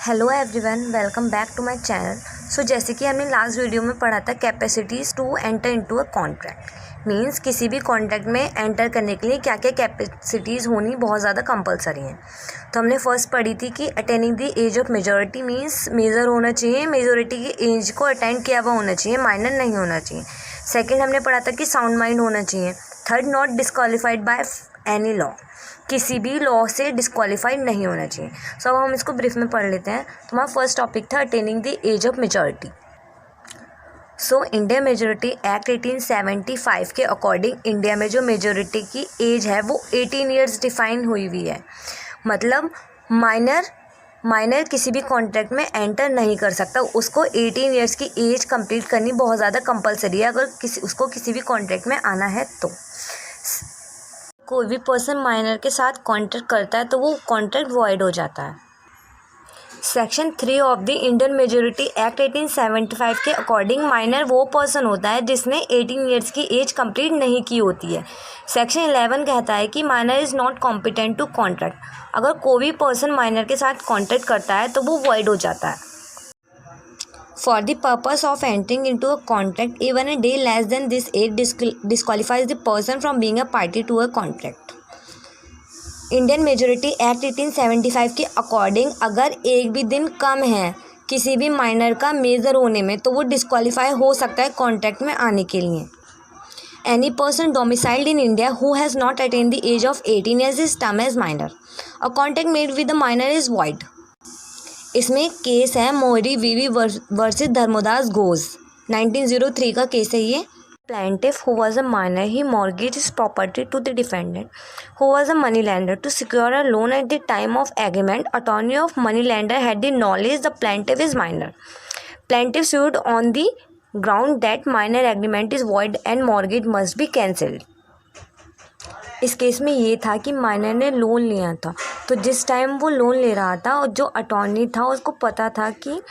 Hello everyone, welcome back to my channel. So जैसे कि हमने लास्ट वीडियो में पढ़ा था capacities to enter into a contract, means किसी भी कॉन्ट्रैक्ट में एंटर करने के लिए क्या क्या कैपेसिटीज़ होनी बहुत ज़्यादा कंपलसरी हैं। तो हमने फर्स्ट पढ़ी थी कि attaining the age of majority, means major होना चाहिए, मेजॉरिटी की एज को अटेंड किया हुआ होना चाहिए, माइनर नहीं होना चाहिए। सेकेंड हमने पढ़ा था कि साउंड माइंड होना चाहिए। Third, not disqualified by any law, किसी भी लॉ से डिस्क्वालीफाइड नहीं होना चाहिए। सो अब हम इसको ब्रीफ में पढ़ लेते हैं। तो हमारा फर्स्ट टॉपिक था attaining the age of majority. So India majority act 1875 के अकॉर्डिंग इंडिया में जो मेजॉरिटी की एज है वो 18 ईयर्स डिफाइन हुई हुई है। मतलब माइनर किसी भी कॉन्ट्रैक्ट में एंटर नहीं कर सकता, उसको 18 ईयर्स की एज कंप्लीट करनी बहुत ज़्यादा कंपलसरी है अगर उसको किसी भी कॉन्ट्रैक्ट में आना है। तो कोई भी पर्सन माइनर के साथ कॉन्ट्रैक्ट करता है तो वो कॉन्ट्रैक्ट वॉइड हो जाता है। Section 3 of the Indian majority act 1875 के अकॉर्डिंग माइनर वो पर्सन होता है जिसने 18 ईयर्स की एज कंप्लीट नहीं की होती है। सेक्शन 11 कहता है कि minor is not competent to contract, अगर कोई भी पर्सन माइनर के साथ कॉन्ट्रैक्ट करता है तो वो वॉइड हो जाता है। For the purpose of entering into a contract, even a day less than this age disqualifies the person from being a party to a contract. Indian majority act 1875 के अकॉर्डिंग अगर एक भी दिन कम है किसी भी माइनर का मेजर होने में तो वो डिस्क्वालीफाई हो सकता है कॉन्ट्रैक्ट में आने के लिए। Any person domiciled in India who has not attain the age of 18 years is term as minor. A contract made with the minor is void. इसमें केस है मोहरी वीवी वर्सेस धर्मोदास घोष, 1903 का केस है ये। Plaintiff who was a minor, he mortgaged his property to the defendant who was a moneylender to secure a loan at the time of agreement. Attorney of moneylender had the knowledge the plaintiff is minor. Plaintiff sued on the ground that minor agreement is void and mortgage must be cancelled. इस case में ये था कि minor ने loan लिया था, तो जिस टाइम वो लोन ले रहा था और जो अटॉर्नी था उसको पता था कि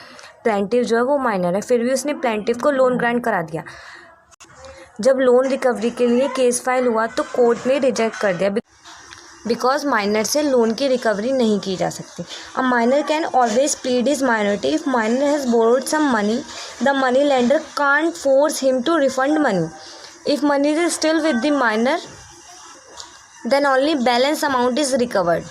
प्लेंटिफ जो है वो माइनर है, फिर भी उसने प्लेंटिफ को लोन ग्रांट करा दिया। जब लोन रिकवरी के लिए केस फाइल हुआ तो कोर्ट ने रिजेक्ट कर दिया बिकॉज माइनर से लोन की रिकवरी नहीं की जा सकती। A minor can always plead his minority if minor has borrowed some money, the money lender can't force him to refund money. If money is still with the minor then only balance amount is recovered.